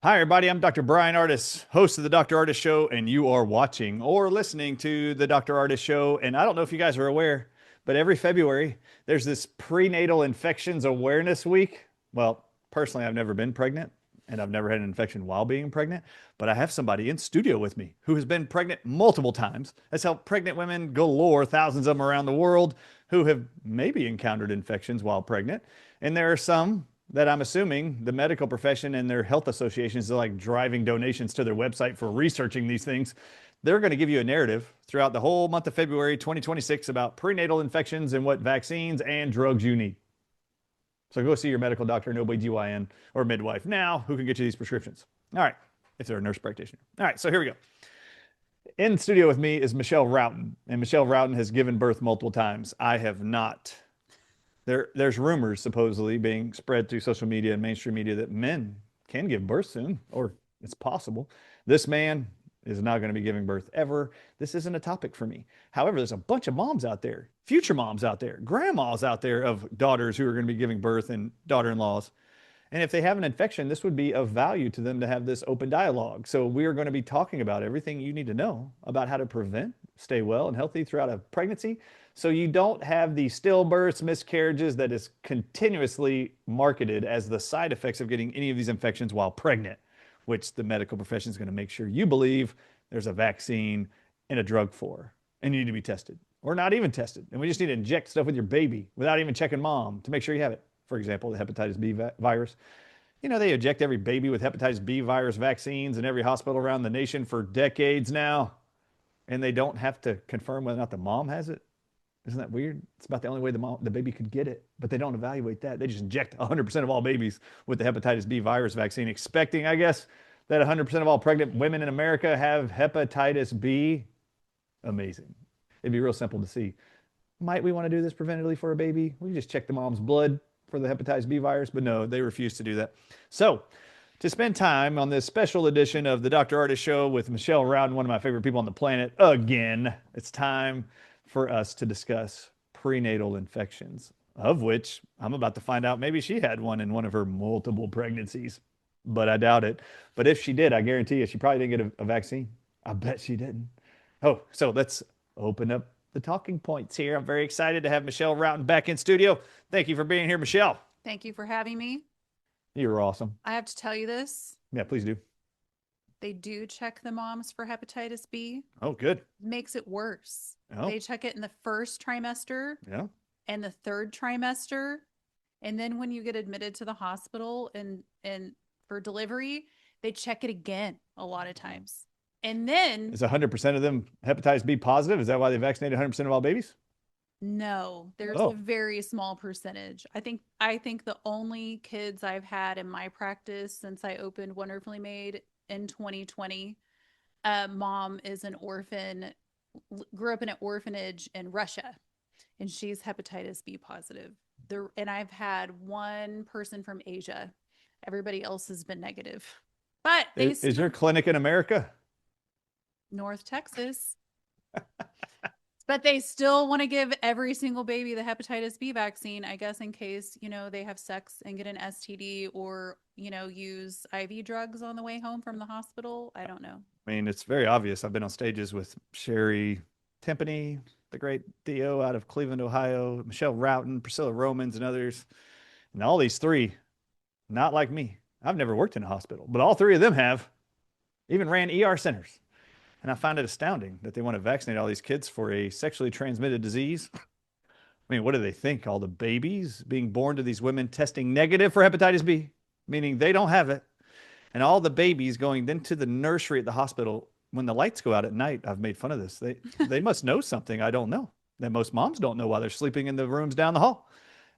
Hi, everybody. I'm Dr. Brian Ardis, host of the Dr. Ardis Show, and you are watching or listening to the Dr. Ardis Show. And I don't know if you guys are aware, but every February, there's this prenatal infections awareness week. Well, personally, I've never been pregnant and I've never had an infection while being pregnant, but I have somebody in studio with me who has been pregnant multiple times. Has helped pregnant women galore, thousands of them around the world who have maybe encountered infections while pregnant. And there are some that I'm assuming the medical profession and their health associations are like driving donations to their website for researching these things. They're going to give you a narrative throughout the whole month of February 2026 about prenatal infections and what vaccines and drugs you need. So go see your medical doctor, an OB/GYN, or midwife now who can get you these prescriptions. All right, if they're a nurse practitioner. All right, so here we go. In studio with me is Michelle Rowton, and Michelle Rowton has given birth multiple times. I have not. There's rumors supposedly being spread through social media and mainstream media that men can give birth soon, or it's possible. This man is not going to be giving birth ever. This isn't a topic for me. However, there's a bunch of moms out there, future moms out there, grandmas out there of daughters who are going to be giving birth and daughter-in-laws. And if they have an infection, this would be of value to them to have this open dialogue. So we are going to be talking about everything you need to know about how to prevent, stay well and healthy throughout a pregnancy, so you don't have the stillbirths, miscarriages that is continuously marketed as the side effects of getting any of these infections while pregnant, which the medical profession is going to make sure you believe there's a vaccine and a drug for, and you need to be tested or not even tested. And we just need to inject stuff with your baby without even checking mom to make sure you have it. For example, the hepatitis B virus. You know, they inject every baby with hepatitis B virus vaccines in every hospital around the nation for decades now, and they don't have to confirm whether or not the mom has it. Isn't that weird? It's about the only way the baby could get it, but they don't evaluate that. They just inject 100% of all babies with the hepatitis B virus vaccine, expecting, I guess, that 100% of all pregnant women in America have hepatitis B. Amazing. It'd be real simple to see. Might we want to do this preventatively for a baby? We can just check the mom's blood for the hepatitis B virus, but no, they refuse to do that. So, to spend time on this special edition of the Dr. Ardis Show with Michelle Rowden, one of my favorite people on the planet, again, it's time for us to discuss prenatal infections, of which I'm about to find out maybe she had one in one of her multiple pregnancies, but I doubt it. But if she did, I guarantee you she probably didn't get a vaccine. I bet she didn't. Oh, so let's open up the talking points here. I'm very excited to have Michelle Rowton back in studio. Thank you for being here, Michelle. Thank you for having me. You're awesome. I have to tell you this. Yeah, please do. They do check the moms for hepatitis B. Oh, good. Makes it worse. Oh, They check it in the first trimester yeah. and the third trimester. And then when you get admitted to the hospital and for delivery, they check it again a lot of times. And then Is 100% of them hepatitis B positive? Is that why they vaccinated 100% of all babies? no, there's Oh, a very small percentage. I think the only kids I've had in my practice since I opened Wonderfully Made in 2020, mom is an orphan, grew up in an orphanage in Russia, and she's hepatitis B positive. And I've had one person from Asia. Everybody else has been negative. But they is your clinic in America? North Texas. But they still want to give every single baby the hepatitis B vaccine, I guess, in case, they have sex and get an STD or, use IV drugs on the way home from the hospital. I don't know. I mean, it's very obvious. I've been on stages with Sherry Timpany, the great DO out of Cleveland, Ohio, Michelle Rowton, Priscilla Romans, and others. And all these three, not like me. I've never worked in a hospital, but all three of them have, even ran ER centers. And I find it astounding that they want to vaccinate all these kids for a sexually transmitted disease. I mean, what do they think? All the babies being born to these women testing negative for hepatitis B, meaning they don't have it. And all the babies going into the nursery at the hospital when the lights go out at night. I've made fun of this. They must know something I don't know, that most moms don't know while they're sleeping in the rooms down the hall.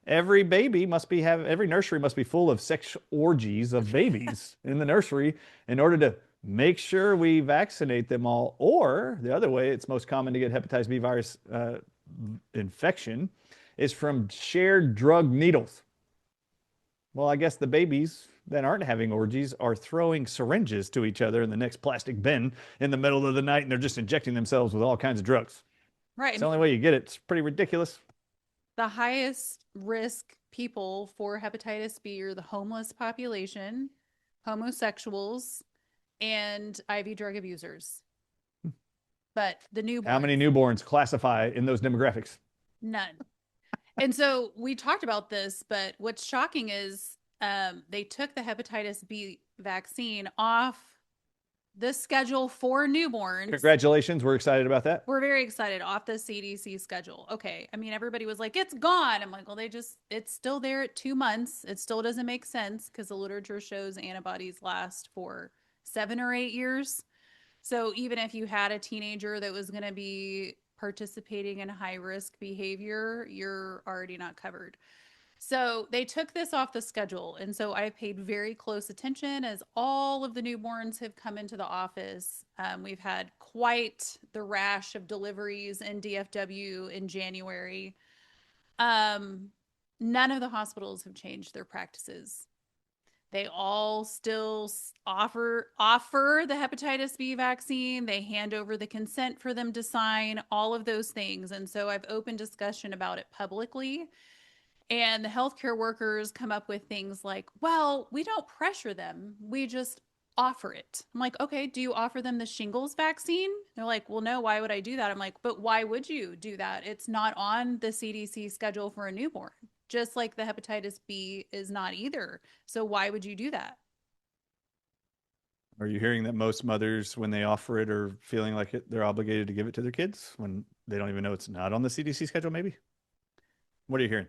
Every nursery must be full of sex orgies of babies in the nursery in order to make sure we vaccinate them all. Or the other way, it's most common to get hepatitis B virus infection is from shared drug needles. Well, I guess the babies that aren't having orgies are throwing syringes to each other in the next plastic bin in the middle of the night, and they're just injecting themselves with all kinds of drugs. Right. It's the only way you get it. It's pretty ridiculous. The highest risk people for hepatitis B are the homeless population, homosexuals, and IV drug abusers. But the How many newborns, newborns classify in those demographics? none. And so we talked about this, but what's shocking is they took the hepatitis B vaccine off the schedule for newborns. Congratulations. We're excited about that. We're very excited, off the CDC schedule. Okay. I mean, everybody was like, it's gone. I'm like, well, it's still there at 2 months. It still doesn't make sense because the literature shows antibodies last for 7 or 8 years. So even if you had a teenager that was going to be participating in high risk behavior, you're already not covered. So they took this off the schedule. And so I've paid very close attention as all of the newborns have come into the office. We've had quite the rash of deliveries in DFW in January. None of the hospitals have changed their practices. They all still offer the hepatitis B vaccine. They hand over the consent for them to sign, all of those things. And so I've opened discussion about it publicly. And the healthcare workers come up with things like, well, we don't pressure them. We just offer it. I'm like, okay, do you offer them the shingles vaccine? They're like, well, no, why would I do that? I'm like, but why would you do that? It's not on the CDC schedule for a newborn, just like the hepatitis B is not either. So why would you do that? Are you hearing that most mothers, when they offer it, are feeling like they're obligated to give it to their kids when they don't even know it's not on the CDC schedule, maybe? What are you hearing?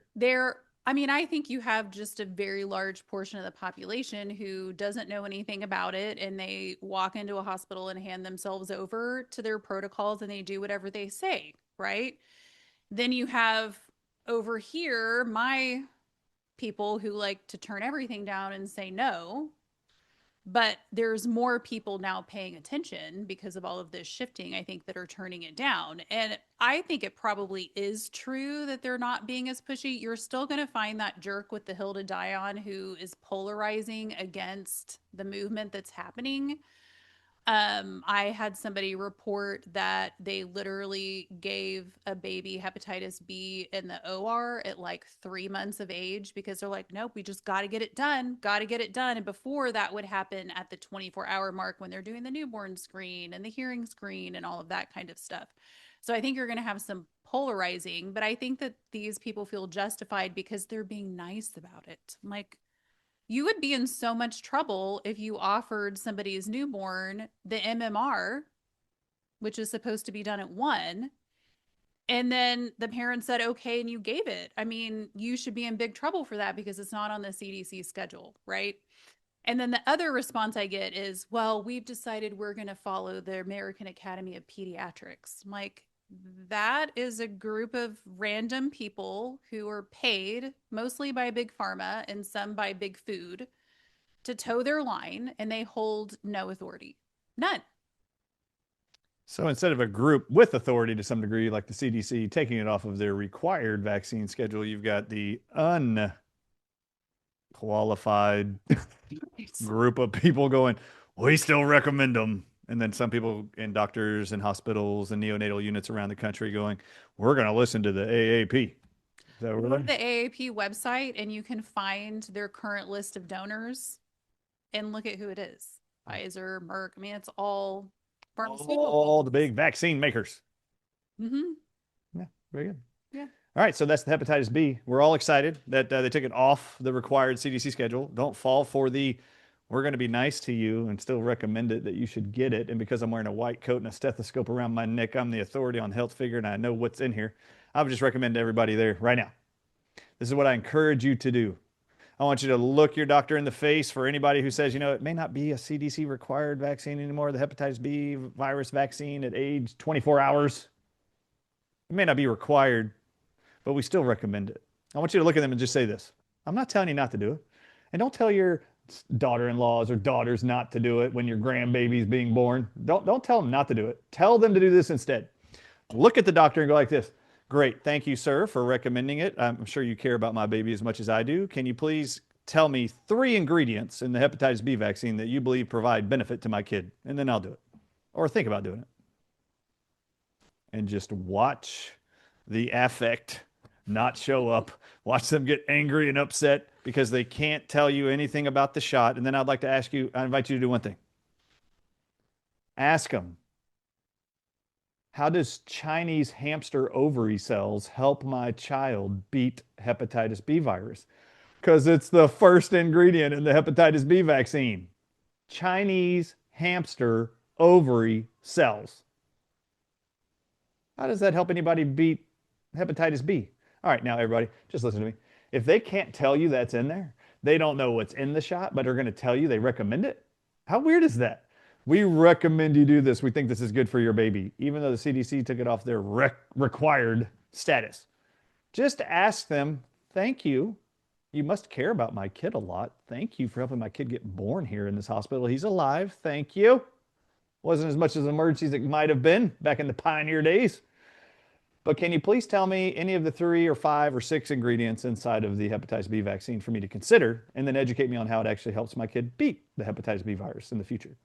I mean, I think you have just a very large portion of the population who doesn't know anything about it, and they walk into a hospital and hand themselves over to their protocols and they do whatever they say, right? Then you have over here my people who like to turn everything down and say no. But there's more people now paying attention because of all of this shifting, I think, that are turning it down. And I think it probably is true that they're not being as pushy. You're still going to find that jerk with the hill to die on who is polarizing against the movement that's happening. I had somebody report that they literally gave a baby hepatitis B in the OR at like 3 months of age because they're like, nope, we just got to get it done, got to get it done. And before that would happen at the 24-hour mark when they're doing the newborn screen and the hearing screen and all of that kind of stuff. So I think you're going to have some polarizing, but I think that these people feel justified because they're being nice about it. I'm like, you would be in so much trouble if you offered somebody's newborn the MMR, which is supposed to be done at 1, and then the parent said okay and you gave it. I mean, you should be in big trouble for that because it's not on the CDC schedule, right? And then the other response I get is, well, we've decided we're going to follow the American Academy of Pediatrics. I'm like, that is a group of random people who are paid mostly by big pharma and some by big food to toe their line, and they hold no authority. None. So instead of a group with authority to some degree, like the CDC, taking it off of their required vaccine schedule, you've got the unqualified group of people going, we still recommend them. And then some people and doctors and hospitals and neonatal units around the country going, we're going to listen to the AAP. So Go to the AAP website and you can find their current list of donors and look at who it is. Pfizer, Merck. I mean, it's all pharmaceutical. all the big vaccine makers. Mm-hmm. Yeah, very good. Yeah. All right, so that's the hepatitis B. We're all excited that they took it off the required CDC schedule. Don't fall for the we're going to be nice to you and still recommend it that you should get it. And because I'm wearing a white coat and a stethoscope around my neck, I'm the authority on health figure and I know what's in here. I would just recommend to everybody there right now. This is what I encourage you to do. I want you to look your doctor in the face for anybody who says, you know, it may not be a CDC required vaccine anymore, the hepatitis B virus vaccine at age 24 hours. It may not be required, but we still recommend it. I want you to look at them and just say this. I'm not telling you not to do it. And don't tell your daughter-in-laws or daughters not to do it when your grandbaby's being born. Don't tell them not to do it. Tell them to do this instead. Look at the doctor and go like this. Great. Thank you, sir, for recommending it. I'm sure you care about my baby as much as I do. Can you please tell me 3 ingredients in the hepatitis B vaccine that you believe provide benefit to my kid? And then I'll do it. Or think about doing it. And just watch the affect not show up, watch them get angry and upset because they can't tell you anything about the shot. And then I'd like to ask you, I invite you to do one thing. Ask them, how does Chinese hamster ovary cells help my child beat hepatitis B virus? Because it's the first ingredient in the hepatitis B vaccine. Chinese hamster ovary cells. How does that help anybody beat hepatitis B? All right, now everybody, just listen to me. If they can't tell you that's in there, they don't know what's in the shot, but are going to tell you they recommend it. How weird is that? We recommend you do this. We think this is good for your baby, even though the CDC took it off their required status. Just ask them, thank you. You must care about my kid a lot. Thank you for helping my kid get born here in this hospital. He's alive. Thank you. Wasn't as much as an emergency as it might have been back in the pioneer days. But can you please tell me any of the 3 or 5 or 6 ingredients inside of the hepatitis B vaccine for me to consider, and then educate me on how it actually helps my kid beat the hepatitis B virus in the future?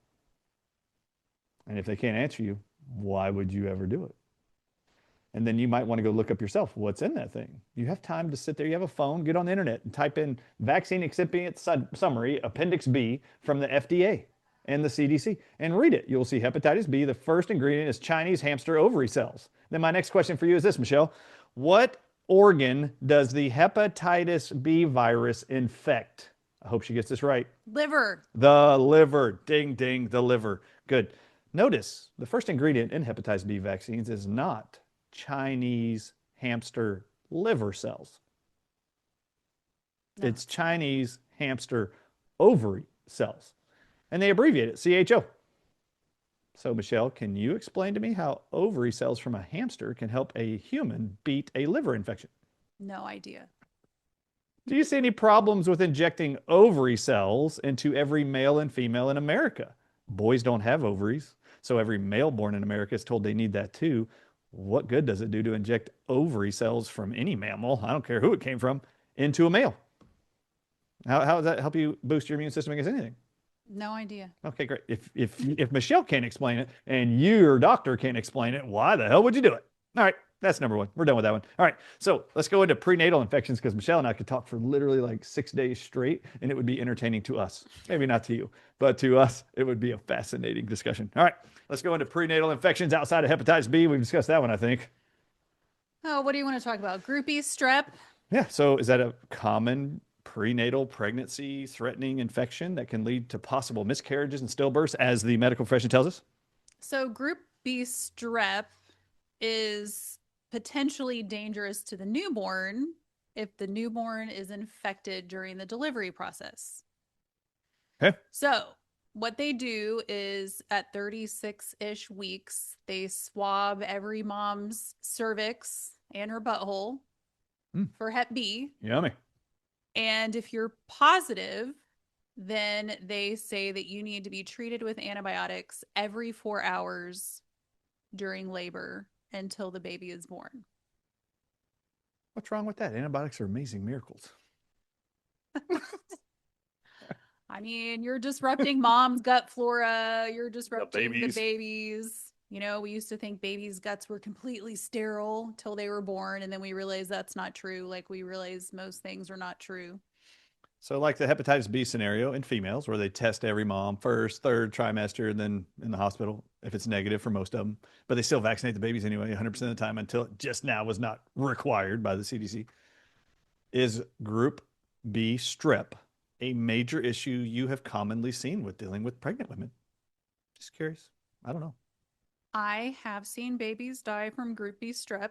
And if they can't answer you, why would you ever do it? And then you might want to go look up yourself what's in that thing. You have time to sit there. You have a phone, get on the internet and type in vaccine excipient summary, Appendix B from the FDA and the CDC and read it. You'll see hepatitis B. The first ingredient is Chinese hamster ovary cells. Then my next question for you is this, Michelle. What organ does the hepatitis B virus infect? I hope she gets this right. Liver. The liver. Ding, ding, the liver. Good. Notice the first ingredient in hepatitis B vaccines is not Chinese hamster liver cells. No. It's Chinese hamster ovary cells. And they abbreviate it CHO. So, Michelle, can you explain to me how ovary cells from a hamster can help a human beat a liver infection? No idea. Do you see any problems with injecting ovary cells into every male and female in America? Boys don't have ovaries, so every male born in America is told they need that too. What good does it do to inject ovary cells from any mammal, I don't care who it came from, into a male? How does that help you boost your immune system against anything? No idea. Okay, great. If Michelle can't explain it and your doctor can't explain it, why the hell would you do it? All right, that's number one. We're done with that one. All right, so let's go into prenatal infections because Michelle and I could talk for literally like 6 days straight, and it would be entertaining to us. Maybe not to you, but to us, it would be a fascinating discussion. All right, let's go into prenatal infections outside of hepatitis B. We've discussed that one, I think. Oh, what do you want to talk about? Groupie, strep? Yeah, so is that a common prenatal pregnancy threatening infection that can lead to possible miscarriages and stillbirths, as the medical profession tells us? So, group B strep is potentially dangerous to the newborn if the newborn is infected during the delivery process. Okay. So, what they do is at 36-ish weeks, they swab every mom's cervix and her butthole for Hep B. Yummy. And if you're positive, then they say that you need to be treated with antibiotics every 4 hours during labor until the baby is born. What's wrong with that? Antibiotics are amazing miracles. I mean, you're disrupting mom's gut flora. You're disrupting the babies. babies. You know, we used to think babies' guts were completely sterile till they were born. And then we realized that's not true. Like we realized most things are not true. So, like the hepatitis B scenario in females, where they test every mom first, third trimester, and then in the hospital if it's negative for most of them, but they still vaccinate the babies anyway, 100% of the time until it just now was not required by the CDC. Is Group B strep a major issue you have commonly seen with dealing with pregnant women? Just curious. I don't know. I have seen babies die from Group B strep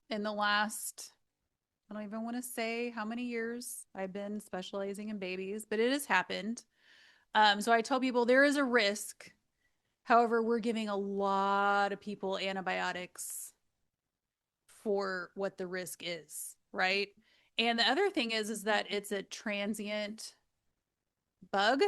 in the last, I don't even want to say how many years I've been specializing in babies, but it has happened. So I tell people there is a risk. However, we're giving a lot of people antibiotics for what the risk is, right? And the other thing is that it's a transient bug.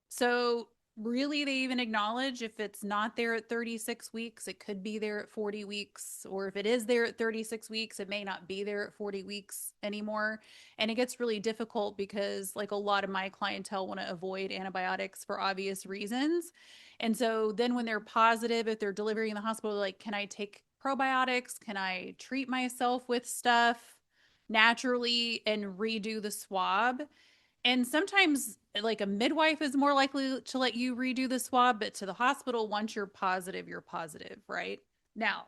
So really, they even acknowledge if it's not there at 36 weeks, it could be there at 40 weeks. Or if it is there at 36 weeks, it may not be there at 40 weeks anymore. And it gets really difficult because like a lot of my clientele want to avoid antibiotics for obvious reasons. And so then when they're positive, if they're delivering in the hospital, like, can I take probiotics? Can I treat myself with stuff naturally and redo the swab? And sometimes, like a midwife is more likely to let you redo the swab, but to the hospital, once you're positive, right? Now,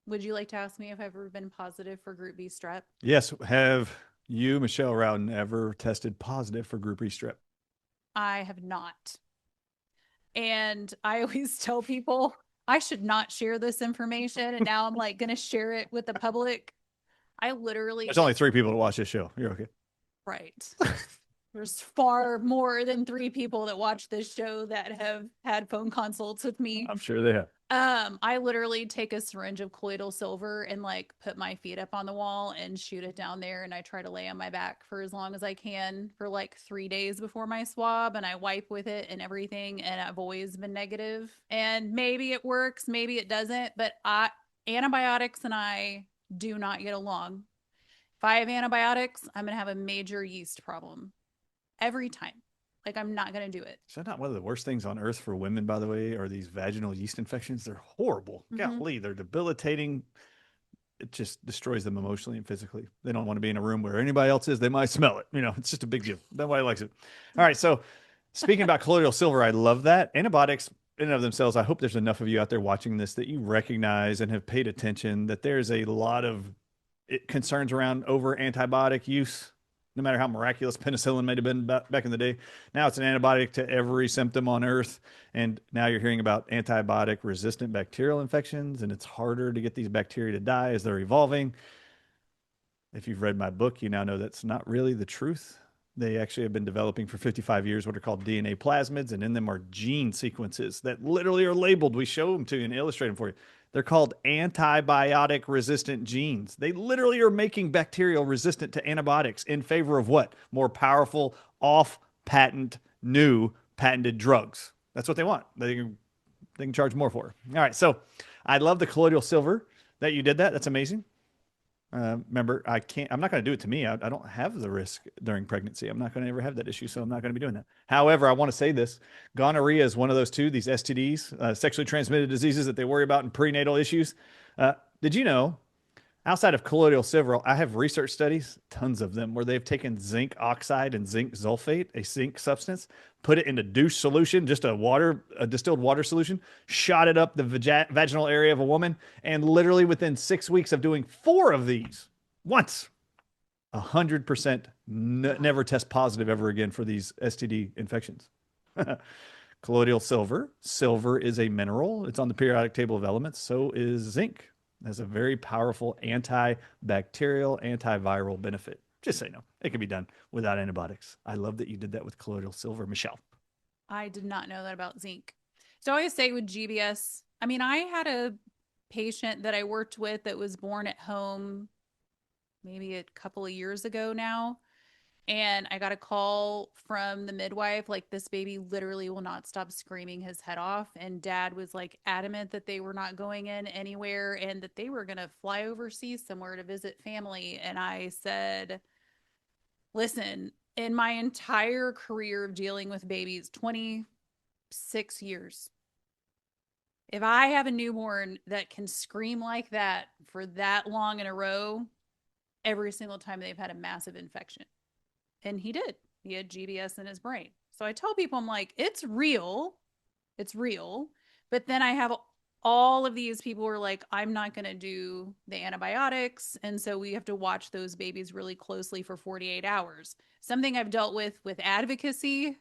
would you like to ask me if I've ever been positive for Group B strep? Yes. Have you, Michelle Rowton, ever tested positive for Group E strep? I have not. And I always tell people I should not share this information. And now I'm like going to share it with the public. I literally There's only 3 people to watch this show. You're okay. right. There's far more than 3 people that watch this show that have had phone consults with me. I'm sure they have. I literally take a syringe of colloidal silver and like put my feet up on the wall and shoot it down there. And I try to lay on my back for as long as I can for like 3 days before my swab. And I wipe with it and everything. And I've always been negative. And maybe it works, maybe it doesn't. But antibiotics and I do not get along. If I have antibiotics, I'm going to have a major yeast problem every time. Like, I'm not going to do it. Is that not one of the worst things on earth for women, by the way, are these vaginal yeast infections? They're horrible. Mm-hmm. Golly, they're debilitating. It just destroys them emotionally and physically. They don't want to be in a room where anybody else is. They might smell it. It's just a big deal. Nobody likes it. All right. So, speaking about colloidal silver, I love that. Antibiotics, in and of themselves, I hope there's enough of you out there watching this that you recognize and have paid attention that there's a lot of concerns around over antibiotic use. No matter how miraculous penicillin may have been back in the day, now it's an antibiotic to every symptom on earth. And now you're hearing about antibiotic resistant bacterial infections, and it's harder to get these bacteria to die as they're evolving. If you've read my book, you now know that's not really the truth. They actually have been developing for 55 years what are called DNA plasmids, and in them are gene sequences that literally are labeled. We show them to you and illustrate them for you. They're called antibiotic resistant genes. They literally are making bacterial resistant to antibiotics in favor of what? More powerful, off patent, new patented drugs. That's what they want. They can charge more for. All right. So I love the colloidal silver that you did that. That's amazing. Remember, I'm not going to do it to me. I don't have the risk during pregnancy. I'm not going to ever have that issue. So I'm not going to be doing that. However, I want to say this. Gonorrhea is one of those too, these STDs, sexually transmitted diseases that they worry about in prenatal issues. Did you know outside of colloidal silver, I have research studies, tons of them, where they've taken zinc oxide and zinc sulfate, a zinc substance, put it in a douche solution, just a distilled water solution, shot it up the vaginal area of a woman, and literally within 6 weeks of doing 4 of these, once, 100% never test positive ever again for these STD infections. Colloidal silver. Silver is a mineral. It's on the periodic table of elements. So is zinc. Has a very powerful antibacterial, antiviral benefit. Just so you know, it can be done without antibiotics. I love that you did that with colloidal silver, Michelle. I did not know that about zinc. So I always say with GBS, I mean, I had a patient that I worked with that was born at home maybe a couple of years ago now. And I got a call from the midwife, like, this baby literally will not stop screaming his head off. And dad was like adamant that they were not going in anywhere and that they were going to fly overseas somewhere to visit family. And I said, listen, in my entire career of dealing with babies, 26 years, if I have a newborn that can scream like that for that long in a row, every single time they've had a massive infection. And he did. He had GBS in his brain. So I tell people, I'm like, it's real. It's real. But then I have all of these people who are like, I'm not going to do the antibiotics. And so we have to watch those babies really closely for 48 hours. Something I've dealt with advocacy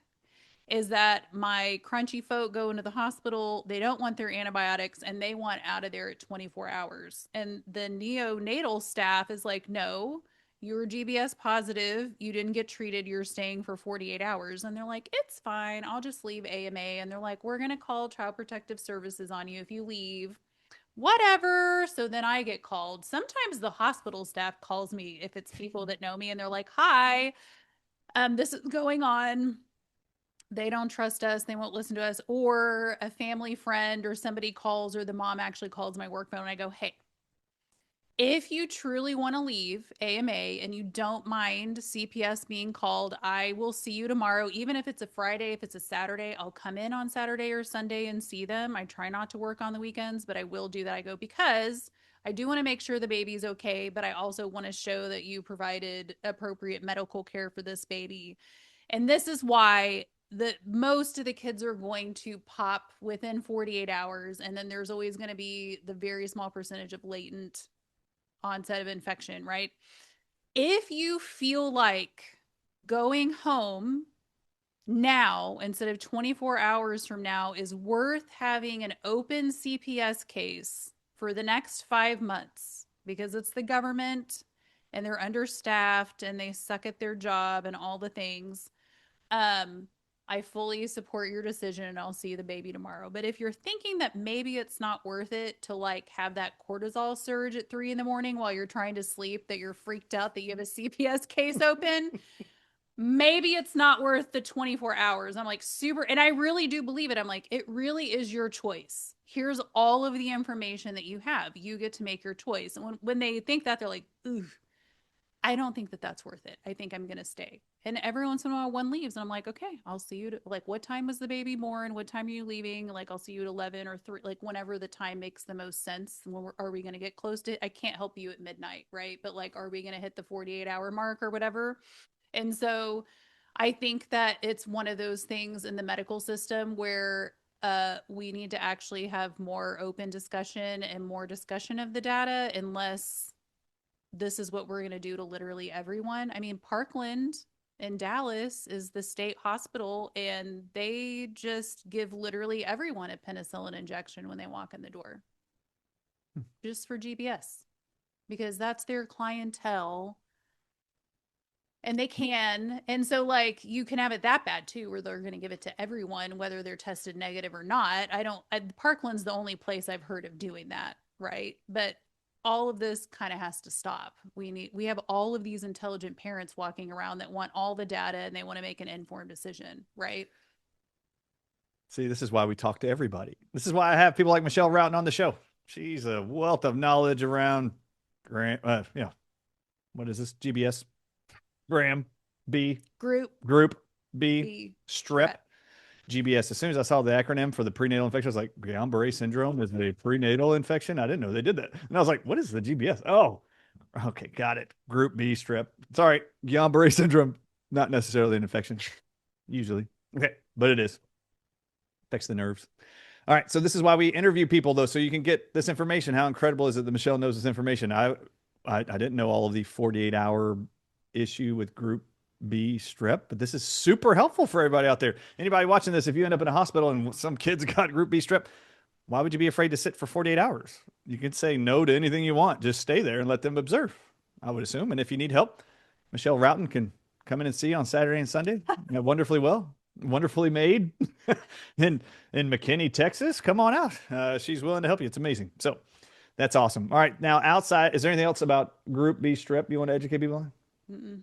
is that my crunchy folk go into the hospital, they don't want their antibiotics, and they want out of there at 24 hours. And the neonatal staff is like, no, you're GBS positive, you didn't get treated, you're staying for 48 hours. And they're like, it's fine, I'll just leave AMA. And they're like, we're going to call Child Protective Services on you if you leave. Whatever. So then I get called. Sometimes the hospital staff calls me if it's people that know me, and they're like, hi, this is going on. They don't trust us, they won't listen to us. Or a family friend or somebody calls, or the mom actually calls my work phone, and I go, hey, If you truly want to leave AMA and you don't mind CPS being called, I will see you tomorrow. Even if it's a Friday, if it's a Saturday, I'll come in on Saturday or Sunday and see them. I try not to work on the weekends, but I will do that. I go because I do want to make sure the baby's okay, but I also want to show that you provided appropriate medical care for this baby. And this is why the most of the kids are going to pop within 48 hours, and then there's always going to be the very small percentage of latent onset of infection, right? If you feel like going home now instead of 24 hours from now is worth having an open CPS case for the next 5 months because it's the government and they're understaffed and they suck at their job and all the things, um, I fully support your decision and I'll see the baby tomorrow. But if you're thinking that maybe it's not worth it to like have that cortisol surge at 3 in the morning while you're trying to sleep, that you're freaked out that you have a CPS case open, maybe it's not worth the 24 hours. I'm like, super. And I really do believe it. I'm like, it really is your choice. Here's all of the information that you have. You get to make your choice. And when they think that, they're like, ooh, I don't think that that's worth it. I think I'm going to stay. And every once in a while, one leaves, and I'm like, okay, I'll see you. Like, what time was the baby born? What time are you leaving? Like, I'll see you at 11 or 3, like, whenever the time makes the most sense. Are we going to get close to? I can't help you at midnight, right? But like, are we going to hit the 48-hour mark or whatever? And so, I think that it's one of those things in the medical system where we need to actually have more open discussion and more discussion of the data, unless this is what we're going to do to literally everyone. I mean, Parkland in Dallas is the state hospital, and they just give literally everyone a penicillin injection when they walk in the door just for GBS because that's their clientele and they can. And so, like, you can have it that bad too, where they're going to give it to everyone, whether they're tested negative or not. Parkland's the only place I've heard of doing that, right? But all of this kind of has to stop. We have all of these intelligent parents walking around that want all the data and they want to make an informed decision, right? See, this is why we talk to everybody. This is why I have people like Michelle Rowton on the show. She's a wealth of knowledge around, what is this? GBS, Gram, B, Group Group B, B Strep, strep. GBS. As soon as I saw the acronym for the prenatal infection, I was like, Guillain-Barré syndrome is a prenatal infection. I didn't know they did that. And I was like, what is the GBS? Oh, okay, got it. Group B, Strep. Sorry, Guillain-Barré syndrome, not necessarily an infection, usually. Okay, but it is. Affects the nerves. All right, so this is why we interview people, though, so you can get this information. How incredible is it that Michelle knows this information? I didn't know all of the 48-hour issue with Group B strep, but this is super helpful for everybody out there. Anybody watching this, if you end up in a hospital and some kids got Group B strep, why would you be afraid to sit for 48 hours? You can say no to anything you want. Just stay there and let them observe, I would assume. And if you need help, Michelle Rowton can come in and see you on Saturday and Sunday. Wonderfully well, wonderfully made in McKinney, Texas. Come on out. She's willing to help you. It's amazing. So that's awesome. All right. Now, outside, is there anything else about Group B strep you want to educate people on? Mm-mm.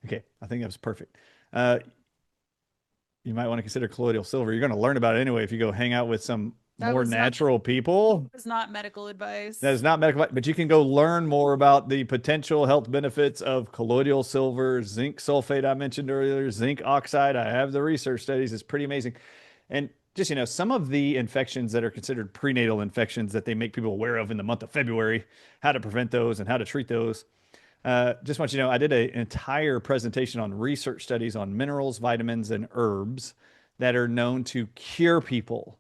Okay. I think that was perfect. Uh, you might want to consider colloidal silver. You're going to learn about it anyway if you go hang out with some That more was not natural people. was not medical That advice. is not medical, but you can go learn more about the potential health benefits of colloidal silver, zinc sulfate I mentioned earlier, zinc oxide. I have the research studies. It's pretty amazing. And just, some of the infections that are considered prenatal infections that they make people aware of in the month of February, how to prevent those and how to treat those. Just want you to know, I did an entire presentation on research studies on minerals, vitamins, and herbs that are known to cure people,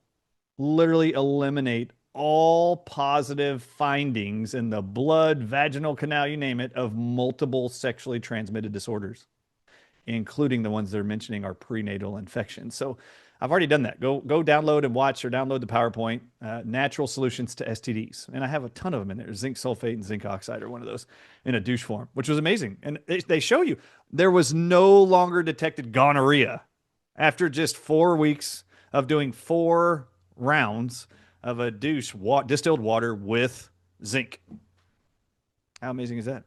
literally eliminate all positive findings in the blood, vaginal canal, you name it, of multiple sexually transmitted disorders, including the ones they're mentioning are prenatal infections. So I've already done that. Go download and watch or download the PowerPoint, Natural Solutions to STDs. And I have a ton of them in there. Zinc sulfate and zinc oxide are one of those in a douche form, which was amazing. And they show you there was no longer detected gonorrhea after just 4 weeks of doing 4 rounds of a douche distilled water with zinc. How amazing is that?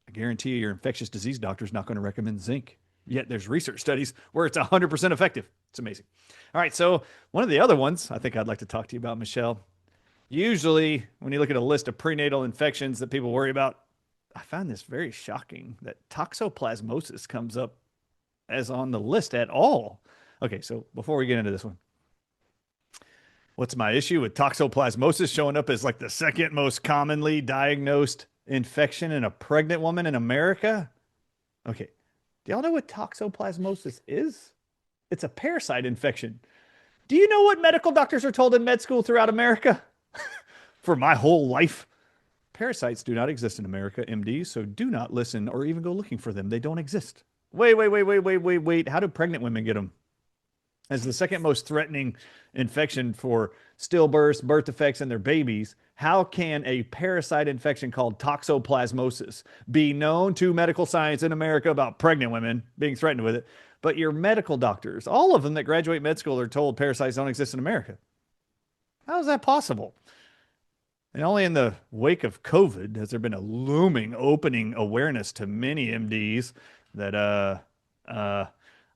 I guarantee you your infectious disease doctor is not going to recommend zinc. Yet there's research studies where it's 100% effective. It's amazing. All right, so one of the other ones I think I'd like to talk to you about, Michelle, Usually, when you look at a list of prenatal infections that people worry about, I find this very shocking that toxoplasmosis comes up as on the list at all. Okay, so before we get into this one, what's my issue with toxoplasmosis showing up as like the second most commonly diagnosed infection in a pregnant woman in America? Okay, do y'all know what toxoplasmosis is? It's a parasite infection. Do you know what medical doctors are told in med school throughout America? For my whole life, parasites do not exist in America, MD, so do not listen or even go looking for them. They don't exist. Wait. How do pregnant women get them? As the second most threatening infection for stillbirths, birth defects, and their babies, how can a parasite infection called toxoplasmosis be known to medical science in America about pregnant women being threatened with it? But your medical doctors, all of them that graduate med school, are told parasites don't exist in America. How is that possible? And only in the wake of COVID has there been a looming opening awareness to many MDs that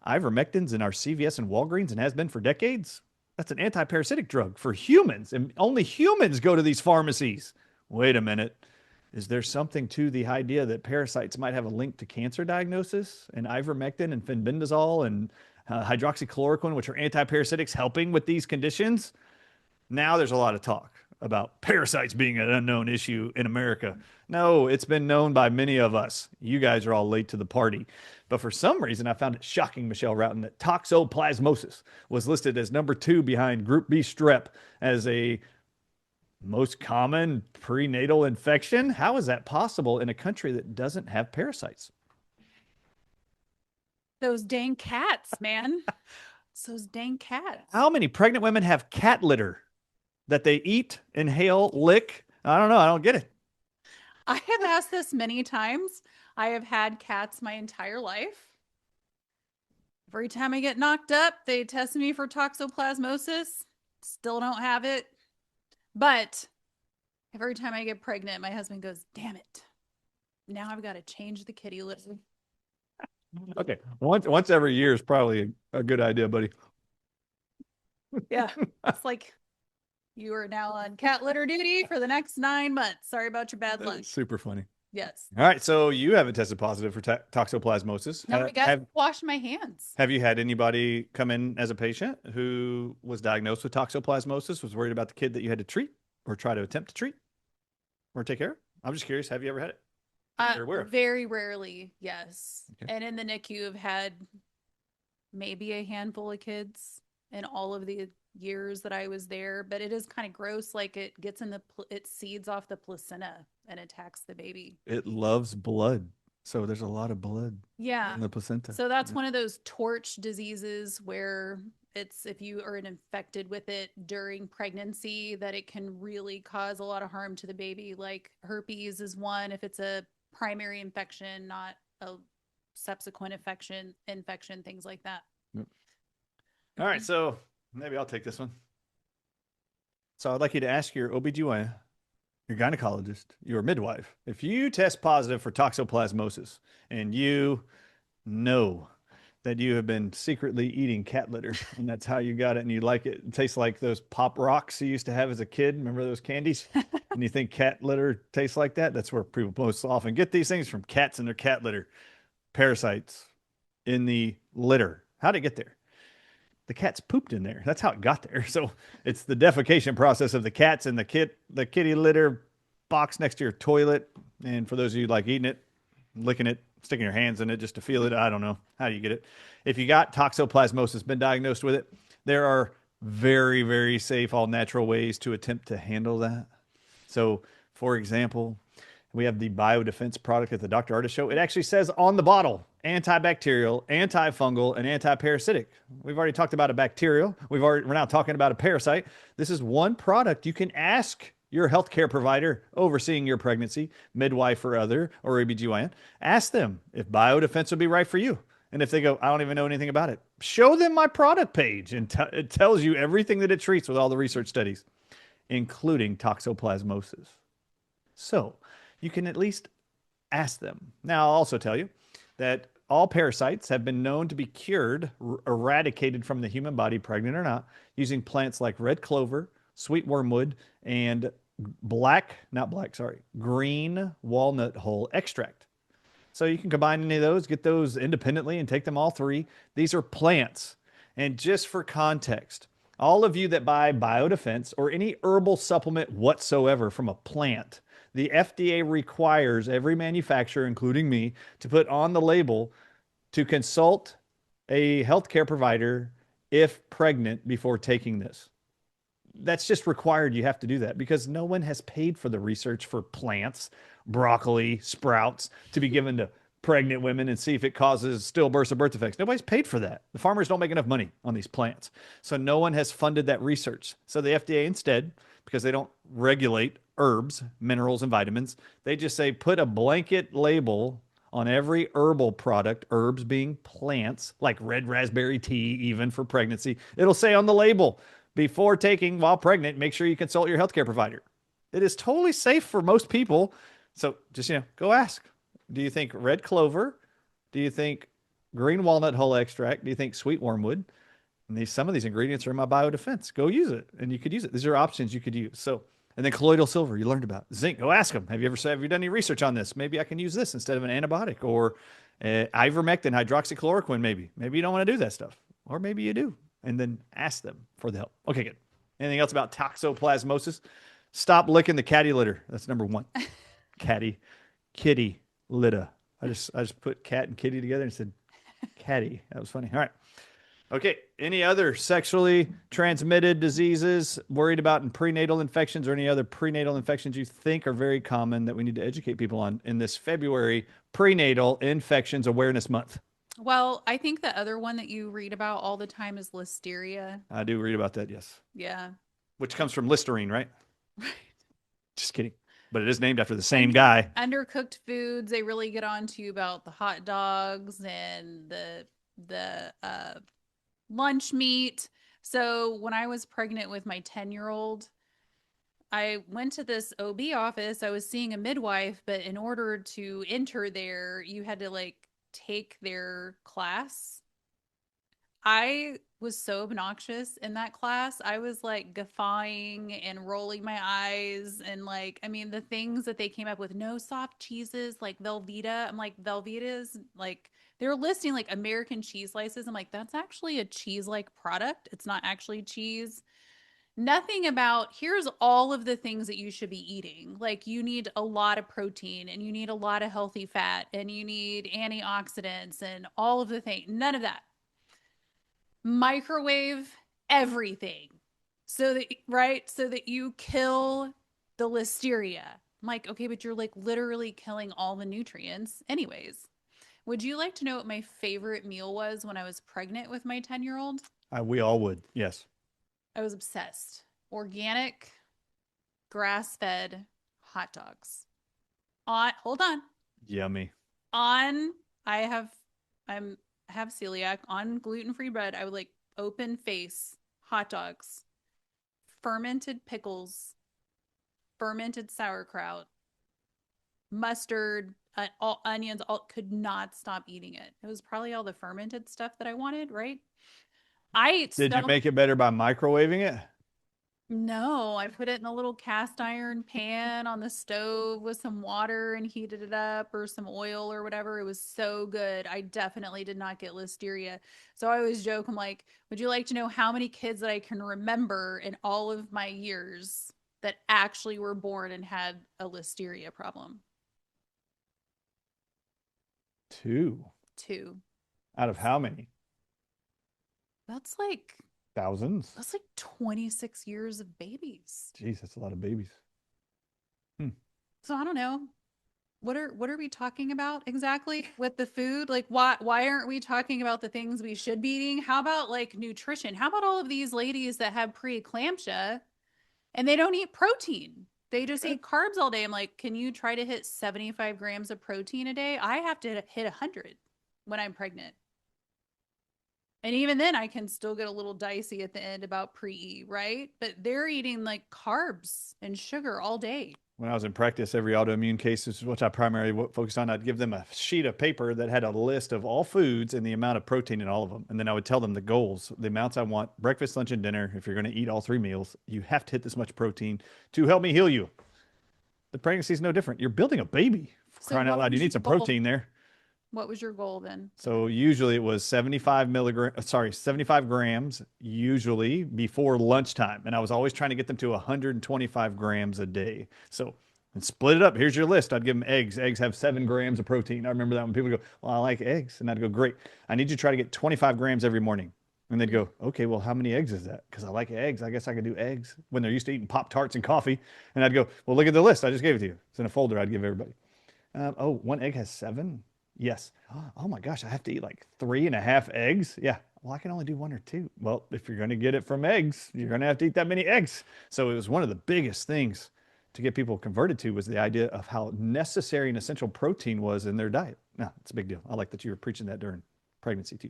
ivermectin's in our CVS and Walgreens and has been for decades. That's an anti-parasitic drug for humans, and only humans go to these pharmacies. Wait a minute. Is there something to the idea that parasites might have a link to cancer diagnosis and ivermectin and fenbendazole and hydroxychloroquine, which are anti-parasitics, helping with these conditions? Now there's a lot of talk about parasites being an unknown issue in America. No, it's been known by many of us. You guys are all late to the party. But for some reason, I found it shocking, Michelle Rowton, that toxoplasmosis was listed as number 2 behind Group B strep as a most common prenatal infection. How is that possible in a country that doesn't have parasites? Those dang cats, man. It's those dang cats. How many pregnant women have cat litter that they eat, inhale, lick? I don't know. I don't get it. I have asked this many times. I have had cats my entire life. Every time I get knocked up, they test me for toxoplasmosis. Still don't have it. But every time I get pregnant, my husband goes, "Damn it. Now I've got to change the kitty litter." Okay. Once every year is probably a good idea, buddy. Yeah. It's like, you are now on cat litter duty for the next 9 months. Sorry about your bad luck. Super funny. Yes. All right. So you haven't tested positive for toxoplasmosis. No, I got to wash my hands. Have you had anybody come in as a patient who was diagnosed with toxoplasmosis, was worried about the kid that you had to treat or try to attempt to treat or take care of? I'm just curious. Have you ever had it? Very rarely, yes. Okay. And in the NICU, I've had maybe a handful of kids in all of the years that I was there, but it is kind of gross. Like, it gets in it seeds off the placenta and attacks the baby. It loves blood. So there's a lot of blood in the placenta. So that's one of those torch diseases where it's, if you are infected with it during pregnancy, that it can really cause a lot of harm to the baby. Like herpes is one, if it's a primary infection, not a subsequent infection, things like that. Yep. All right. So maybe I'll take this one. So I'd like you to ask your OBGYN, your gynecologist, your midwife, if you test positive for toxoplasmosis and you know that you have been secretly eating cat litter and that's how you got it and you like it, it tastes like those Pop Rocks you used to have as a kid. Remember those candies? And you think cat litter tastes like that? That's where people most often get these things from, cats and their cat litter. Parasites in the litter. How'd it get there? The cats pooped in there. That's how it got there. So it's the defecation process of the cats and the kitty litter box next to your toilet. And for those of you like eating it, licking it, sticking your hands in it just to feel it, I don't know. How do you get it? If you got toxoplasmosis, been diagnosed with it, there are very, very safe, all natural ways to attempt to handle that. So, for example, we have the biodefense product at the Dr. Ardis Show. It actually says on the bottle, antibacterial, antifungal, and antiparasitic. We've already talked about a bacterial. We're now talking about a parasite. This is one product you can ask your healthcare provider overseeing your pregnancy, midwife or other, or OBGYN. Ask them if biodefense would be right for you. And if they go, I don't even know anything about it, show them my product page, and it tells you everything that it treats with all the research studies, including toxoplasmosis. So you can at least ask them. Now, I'll also tell you that all parasites have been known to be cured, eradicated from the human body, pregnant or not, using plants like red clover, sweet wormwood, and green walnut hull extract. So you can combine any of those, get those independently, and take them all three. These are plants. And just for context, all of you that buy Biodefense or any herbal supplement whatsoever from a plant, the FDA requires every manufacturer, including me, to put on the label to consult a healthcare provider if pregnant before taking this. That's just required. You have to do that because no one has paid for the research for plants, broccoli, sprouts to be given to pregnant women and see if it causes stillbirths or birth defects. Nobody's paid for that. The farmers don't make enough money on these plants. So no one has funded that research. So the FDA instead, because they don't regulate herbs, minerals, and vitamins, they just say put a blanket label on every herbal product, herbs being plants, like red raspberry tea, even for pregnancy. It'll say on the label, before taking while pregnant, make sure you consult your healthcare provider. It is totally safe for most people. So just, go ask. Do you think red clover? Do you think green walnut hull extract? Do you think sweet wormwood? And some of these ingredients are in my Biodefense. Go use it, and you could use it. These are options you could use. So, and then colloidal silver, you learned about zinc. Go ask them. Have you done any research on this? Maybe I can use this instead of an antibiotic, or ivermectin, hydroxychloroquine. Maybe you don't want to do that stuff, or maybe you do. And then ask them for the help. Okay, good. Anything else about toxoplasmosis? Stop licking the catty litter. That's number one. Kitty litter. I just put cat and kitty together and said catty. That was funny. All right. Okay. Any other sexually transmitted diseases worried about in prenatal infections, or any other prenatal infections you think are very common that we need to educate people on in this February Prenatal Infections Awareness Month? Well, I think the other one that you read about all the time is listeria. I do read about that, yes. Yeah. Which comes from Listerine, right? Right. Just kidding. But it is named after the same guy. Undercooked foods, they really get on to you about the hot dogs and the lunch meat. So when I was pregnant with my 10-year-old, I went to this OB office. I was seeing a midwife, but in order to enter there, you had to take their class. I was so obnoxious in that class. I was guffawing and rolling my eyes and the things that they came up with, no soft cheeses like Velveeta. I'm like, Velveeta's they were listing American cheese slices. I'm like, that's actually a cheese-like product. It's not actually cheese. Nothing about here's all of the things that you should be eating. You need a lot of protein and you need a lot of healthy fat and you need antioxidants and all of the things. None of that. Microwave everything so that you kill the listeria. I'm like, okay, but you're literally killing all the nutrients anyways. Would you like to know what my favorite meal was when I was pregnant with my 10-year-old? We all would, yes. I was obsessed. Organic, grass-fed hot dogs. Hold on. Yummy. I have celiac. On gluten-free bread, I would open face hot dogs, fermented pickles, fermented sauerkraut, mustard, all onions. Could not stop eating it. It was probably all the fermented stuff that I wanted, right? Did you make it better by microwaving it? No, I put it in a little cast iron pan on the stove with some water and heated it up, or some oil or whatever. It was so good. I definitely did not get listeria. So I always joke, I'm like, would you like to know how many kids that I can remember in all of my years that actually were born and had a listeria problem? 2. 2. Out of how many? That's thousands. That's 26 years of babies. Jeez, that's a lot of babies. So I don't know. What are we talking about exactly with the food? Why aren't we talking about the things we should be eating? How about nutrition? How about all of these ladies that have preeclampsia and they don't eat protein? They just eat carbs all day. I'm like, can you try to hit 75 grams of protein a day? I have to hit 100 when I'm pregnant. And even then, I can still get a little dicey at the end about pre-E, right? But they're eating like carbs and sugar all day. When I was in practice, every autoimmune case, which I primarily focused on, I'd give them a sheet of paper that had a list of all foods and the amount of protein in all of them. And then I would tell them the goals, the amounts I want, breakfast, lunch, and dinner. If you're going to eat all three meals, you have to hit this much protein to help me heal you. The pregnancy is no different. You're building a baby. For So crying out what loud, you was need your some goal? protein there. What was your goal then? So usually it was 75 milligrams, sorry, 75 grams, usually before lunchtime. And I was always trying to get them to 125 grams a day. So and split it up. Here's your list. I'd give them eggs. Eggs have 7 grams of protein. I remember that when people go, well, I like eggs. And I'd go, great. I need you to try to get 25 grams every morning. And they'd go, okay, well, how many eggs is that? Because I like eggs. I guess I could do eggs when they're used to eating Pop Tarts and coffee. And I'd go, well, look at the list. I just gave it to you. It's in a folder I'd give everybody. Oh, one egg has 7? Yes. Oh my gosh, I have to eat like 3.5 eggs. Yeah. Well, I can only do 1 or 2. Well, if you're going to get it from eggs, you're going to have to eat that many eggs. So it was one of the biggest things to get people converted to was the idea of how necessary and essential protein was in their diet. No, it's a big deal. I like that you were preaching that during pregnancy too.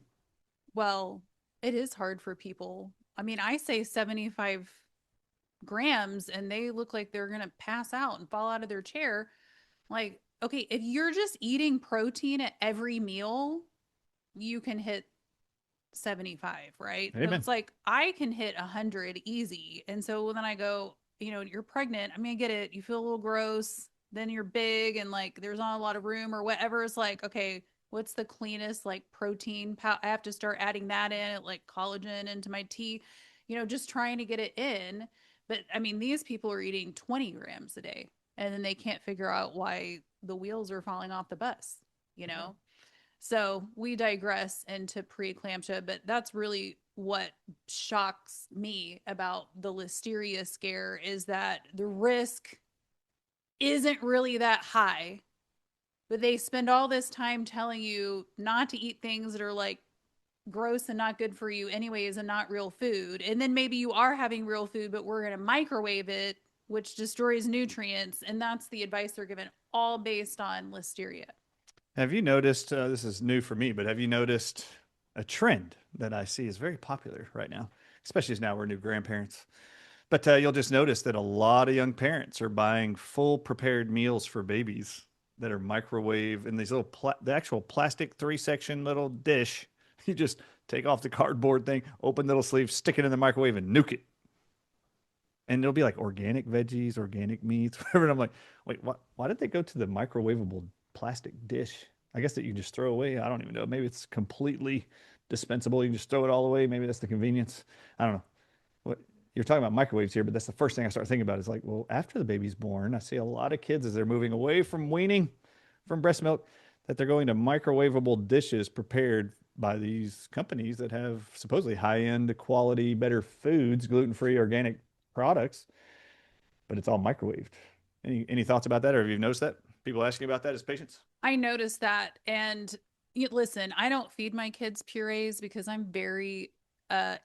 Well, it is hard for people. I mean, I say 75 grams and they look like they're going to pass out and fall out of their chair. Like, okay, if you're just eating protein at every meal, you can hit 75, right? But Amen. it's like I can hit 100 easy. And so then I go, you're pregnant. I mean, I get it. You feel a little gross. Then you're big and like there's not a lot of room or whatever. It's like, okay, what's the cleanest like protein? I have to start adding that in, like collagen into my tea, just trying to get it in. But I mean, these people are eating 20 grams a day and then they can't figure out why the wheels are falling off the bus, you know? So we digress into preeclampsia, but that's really what shocks me about the listeria scare is that the risk isn't really that high, but they spend all this time telling you not to eat things that are like gross and not good for you anyways and not real food. And then maybe you are having real food, but we're going to microwave it, which destroys nutrients. And that's the advice they're given, all based on listeria. Have you noticed, this is new for me, but have you noticed a trend that I see is very popular right now, especially as now we're new grandparents? But you'll just notice that a lot of young parents are buying full prepared meals for babies that are microwave in these little, the actual plastic 3-section little dish. You just take off the cardboard thing, open little sleeve, stick it in the microwave, and nuke it. And it'll be like organic veggies, organic meats, whatever. And I'm like, wait, why did they go to the microwavable plastic dish? I guess that you can just throw away. I don't even know. Maybe it's completely dispensable. You can just throw it all away. Maybe that's the convenience. I don't know. What you're talking about microwaves here, but that's the first thing I start thinking about is like, well, after the baby's born, I see a lot of kids as they're moving away from weaning from breast milk that they're going to microwavable dishes prepared by these companies that have supposedly high-end quality, better foods, gluten-free, organic products, but it's all microwaved. Any thoughts about that, or have you noticed that? People asking about that as patients? I noticed that. And listen, I don't feed my kids purees because I'm very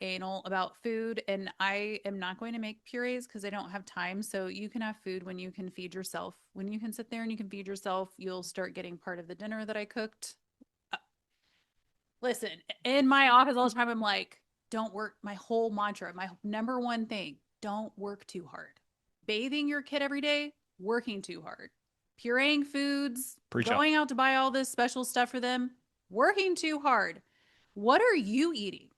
anal about food and I am not going to make purees because I don't have time. So you can have food when you can feed yourself. When you can sit there and you can feed yourself, you'll start getting part of the dinner that I cooked. Uh, Listen, in my office all the time, I'm like, don't work. My whole mantra, my number one thing, don't work too hard. Bathing your kid every day, working too hard. Pureeing foods, Pre-show. going out to buy all this special stuff for them, working too hard. What are you eating?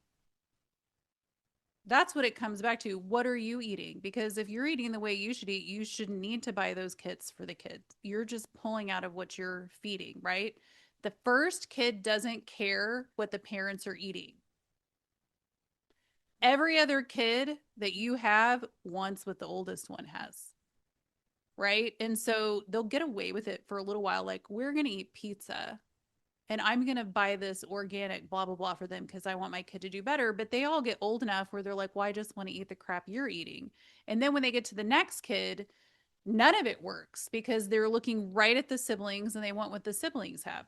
That's what it comes back to. What are you eating? Because if you're eating the way you should eat, you shouldn't need to buy those kits for the kids. You're just pulling out of what you're feeding, right? The first kid doesn't care what the parents are eating. Every other kid that you have wants what the oldest one has, right? And so they'll get away with it for a little while. Like, we're going to eat pizza and I'm going to buy this organic blah, blah, blah for them because I want my kid to do better. But they all get old enough where they're like, well, I just want to eat the crap you're eating. And then when they get to the next kid, none of it works because they're looking right at the siblings and they want what the siblings have,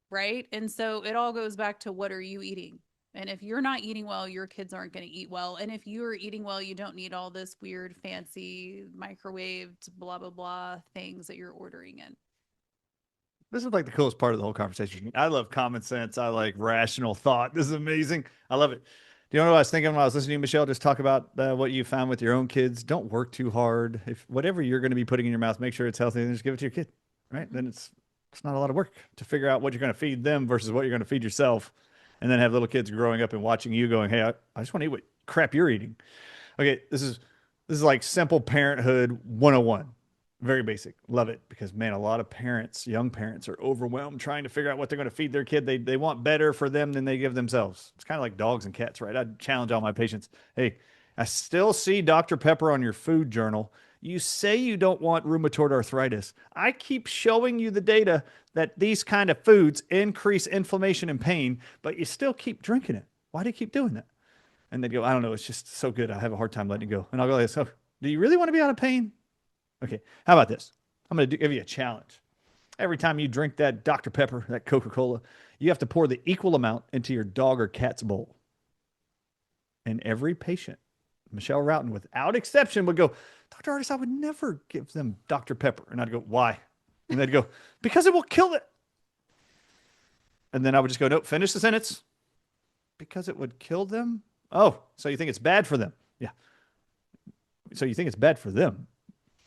right? And so it all goes back to what are you eating? And if you're not eating well, your kids aren't going to eat well. And if you are eating well, you don't need all this weird, fancy, microwaved, blah, blah, blah things that you're ordering in. This is like the coolest part of the whole conversation. I love common sense. I like rational thought. This is amazing. I love it. Do you know what I was thinking when I was listening to you, Michelle? Just talk about what you found with your own kids. Don't work too hard. If whatever you're going to be putting in your mouth, make sure it's healthy, and just give it to your kid. Right? Mhm. Then it's not a lot of work to figure out what you're going to feed them versus what you're going to feed yourself, and then have little kids growing up and watching you going, "Hey, I just want to eat what crap you're eating." Okay, this is like simple parenthood 101. Very basic. Love it because man, a lot of parents, young parents are overwhelmed trying to figure out what they're going to feed their kid. They want better for them than they give themselves. It's kind of like dogs and cats, right? I challenge all my patients. Hey, I still see Dr. Pepper on your food journal. You say you don't want rheumatoid arthritis. I keep showing you the data that these kind of foods increase inflammation and pain, but you still keep drinking it. Why do you keep doing that? And they'd go, I don't know. It's just so good. I have a hard time letting it go. And I'll go, so do you really want to be out of pain? Okay. How about this? I'm going to give you a challenge. Every time you drink that Dr. Pepper, that Coca-Cola, you have to pour the equal amount into your dog or cat's bowl. And every patient, Michelle Rowton, without exception, would go, Dr. Ardis, I would never give them Dr. Pepper. And I'd go, why? And they'd go, because it will kill it. And then I would just go, nope, finish the sentence. Because it would kill them? Oh, so you think it's bad for them? Yeah. So you think it's bad for them?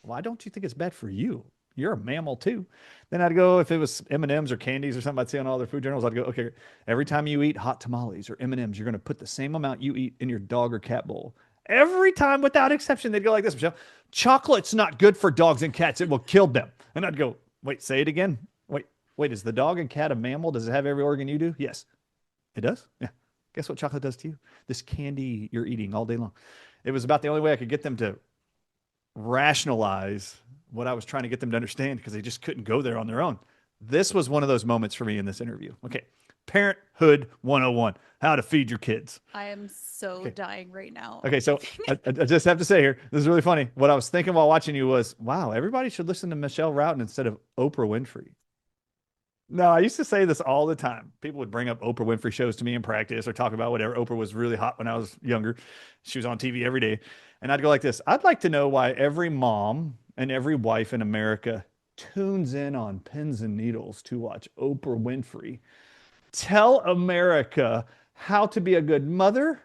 Why don't you think it's bad for you? You're a mammal too. Then I'd go if it was M&Ms or candies or something I'd see on all their food journals. I'd go, okay, every time you eat hot tamales or M&Ms, you're going to put the same amount you eat in your dog or cat bowl. Every time, without exception, they'd go like this, Michelle. Chocolate's not good for dogs and cats. It will kill them. And I'd go, wait, say it again. Wait, is the dog and cat a mammal? Does it have every organ you do? Yes. It does? Yeah. Guess what chocolate does to you? This candy you're eating all day long. It was about the only way I could get them to rationalize what I was trying to get them to understand because they just couldn't go there on their own. This was one of those moments for me in this interview. Okay. Parenthood 101, how to feed your kids. I am so Okay. dying right now. Okay. So I just have to say here, this is really funny. What I was thinking while watching you was, wow, everybody should listen to Michelle Rowton instead of Oprah Winfrey. No, I used to say this all the time. People would bring up Oprah Winfrey shows to me in practice or talk about whatever. Oprah was really hot when I was younger. She was on TV every day. And I'd go like this. I'd like to know why every mom and every wife in America tunes in on pins and needles to watch Oprah Winfrey tell America how to be a good mother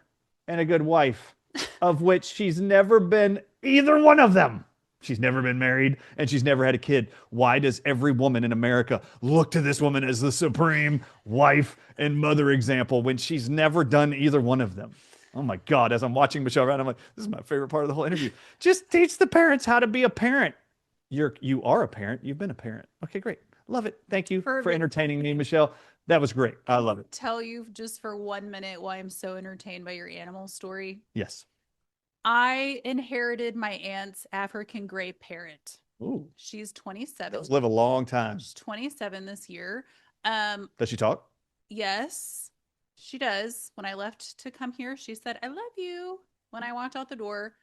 and a good wife, of which she's never been either one of them. She's never been married and she's never had a kid. Why does every woman in America look to this woman as the supreme wife and mother example when she's never done either one of them? Oh my God, as I'm watching Michelle Ryan, I'm like, this is my favorite part of the whole interview. Just teach the parents how to be a parent. You are a parent. You've been a parent. Okay, great. Love it. Thank you for Perfect. entertaining me, Michelle. That was great. I love it. Tell you just for 1 minute why I'm so entertained by your animal story. Yes. I inherited my aunt's African gray parrot. Ooh, She's 27. those live a long time. She's 27 this year. Does she talk? Yes, she does. When I left to come here, she said, "I love you." When I walked out the door.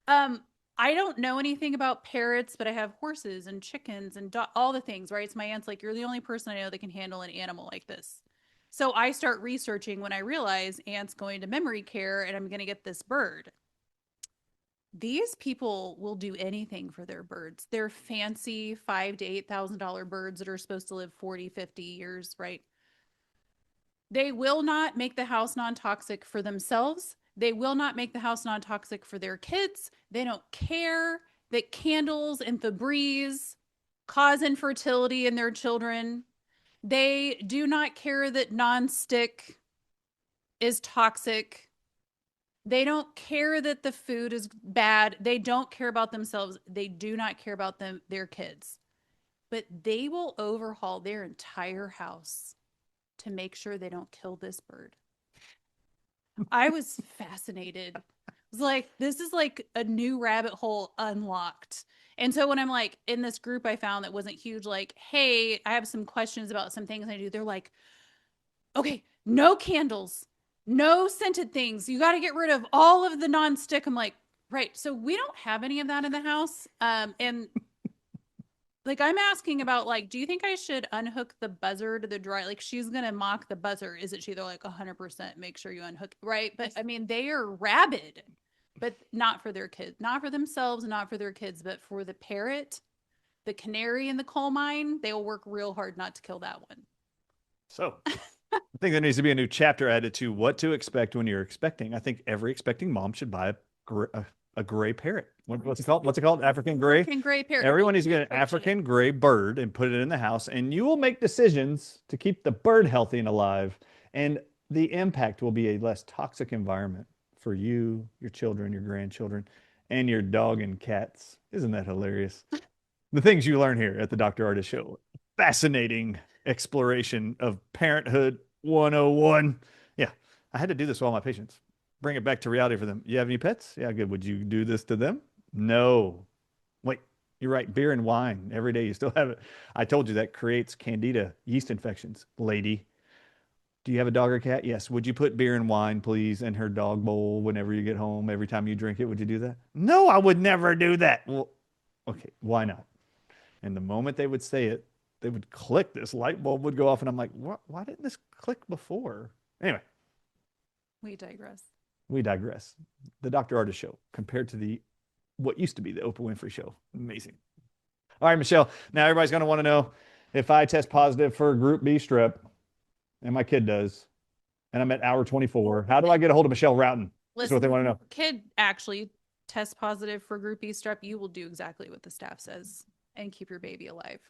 Um, I don't know anything about parrots, but I have horses and chickens and all the things, right? So my aunt's like, "You're the only person I know that can handle an animal like this." So I start researching when I realize aunt's going to memory care and I'm going to get this bird. These people will do anything for their birds. They're fancy five to $8,000 birds that are supposed to live 40, 50 years, right? They will not make the house non-toxic for themselves. They will not make the house non-toxic for their kids. They don't care that candles and Febreze cause infertility in their children. They do not care that nonstick is toxic. They don't care that the food is bad. They don't care about themselves. They do not care about their kids. But they will overhaul their entire house to make sure they don't kill this bird. I was fascinated. I was like, this is like a new rabbit hole unlocked. And so when I'm like in this group I found that wasn't huge, like, hey, I have some questions about some things I do. They're like, okay, no candles, no scented things. You got to get rid of all of the nonstick. I'm like, right. So we don't have any of that in the house. And like I'm asking about like, do you think I should unhook the buzzer to the dry? Like she's gonna mock the buzzer, isn't she? They're like 100%. Make sure you unhook, right? But I mean, they are rabid, but not for their kids, not for themselves, not for their kids, but for the parrot. the canary in the coal mine, they will work real hard not to kill that one. So I think there needs to be a new chapter added to what to expect when you're expecting. I think every expecting mom should buy a gray parrot. What's it called? What's it called? African gray? African gray parrot. Everyone needs to get an African gray bird and put it in the house, and you will make decisions to keep the bird healthy and alive. And the impact will be a less toxic environment for you, your children, your grandchildren, and your dog and cats. Isn't that hilarious? The things you learn here at the Dr. Ardis Show. Fascinating exploration of parenthood 101. Yeah, I had to do this with all my patients. Bring it back to reality for them. You have any pets? Yeah, good. Would you do this to them? No. Wait, you're right. Beer and wine every day. You still have it. I told you that creates candida yeast infections. Lady, do you have a dog or cat? Yes. Would you put beer and wine, please, in her dog bowl whenever you get home? Every time you drink it, would you do that? No, I would never do that. Well, okay, why not? And the moment they would say it, they would click. This light bulb would go off, and I'm like, what? Why didn't this click before? Anyway, We digress. we digress. The Dr. Ardis Show compared to the what used to be the Oprah Winfrey Show. Amazing. All right, Michelle. Now everybody's going to want to know if I test positive for Group B strep, and my kid does, and I'm at hour 24. How do I get a hold of Michelle Rowton? That's what they want to know. Kid actually test positive for Group B strep, you will do exactly what the staff says and keep your baby alive.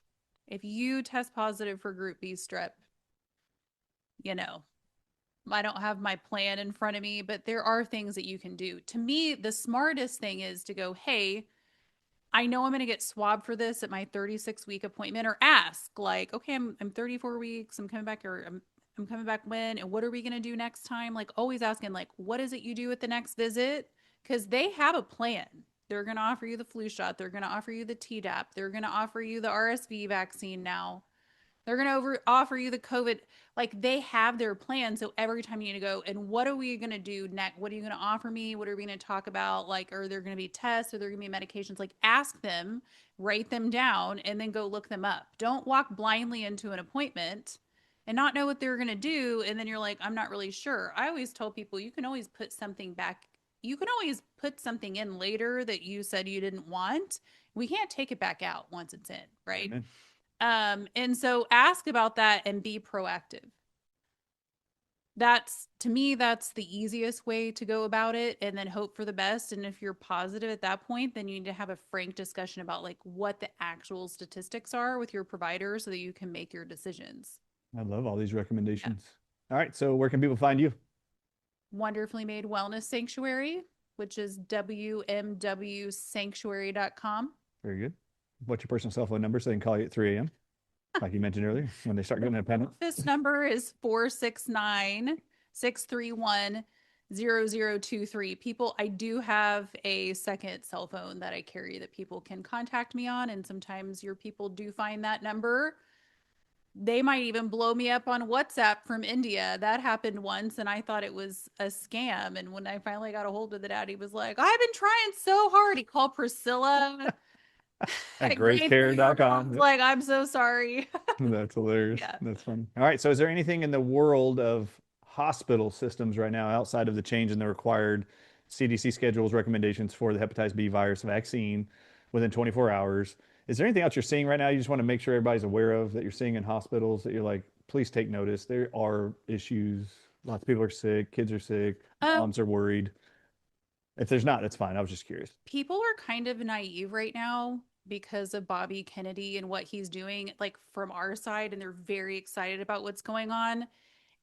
If you test positive for Group B strep, I don't have my plan in front of me, but there are things that you can do. To me, the smartest thing is to go, hey, I know I'm going to get swabbed for this at my 36-week appointment, or ask like, okay, I'm 34 weeks. I'm coming back, or I'm coming back when, and what are we going to do next time? Like always asking like, what is it you do at the next visit? Because they have a plan. They're going to offer you the flu shot. They're going to offer you the Tdap. They're going to offer you the RSV vaccine now. They're going to offer you the COVID. Like they have their plan. So every time you need to go, and what are we going to do next? What are you going to offer me? What are we going to talk about? Like, are there going to be tests? Are there going to be medications? Like ask them, write them down, and then go look them up. Don't walk blindly into an appointment and not know what they're going to do. And then you're like, I'm not really sure. I always tell people you can always put something back. You can always put something in later that you said you didn't want. We can't take it back out once it's in, right? Amen. And so ask about that and be proactive. That's, to me, that's the easiest way to go about it, and then hope for the best. And if you're positive at that point, then you need to have a frank discussion about like what the actual statistics are with your provider so that you can make your decisions. I love all these recommendations. All right, so where can people find you? Wonderfully Made Wellness Sanctuary, which is wmwsanctuary.com. Very good. What's your personal cell phone number so they can call you at 3 a.m., like you mentioned earlier, when they start getting independent? This number is 469-631-0023. People, I do have a second cell phone that I carry that people can contact me on, and sometimes your people do find that number. They might even blow me up on WhatsApp from India. That happened once, and I thought it was a scam. And when I finally got a hold of the dad, he was like, I've been trying so hard. He called Priscilla At gracecare.com. like, I'm so sorry. That's hilarious. Yeah. That's funny. All right. So is there anything in the world of hospital systems right now outside of the change in the required CDC schedules recommendations for the hepatitis B virus vaccine within 24 hours? Is there anything else you're seeing right now you just want to make sure everybody's aware of that you're seeing in hospitals that you're like, please take notice? There are issues. Lots of people are sick. Kids are sick. Moms are worried. If there's not, that's fine. I was just curious. People are kind of naive right now because of Bobby Kennedy and what he's doing, like from our side, and they're very excited about what's going on.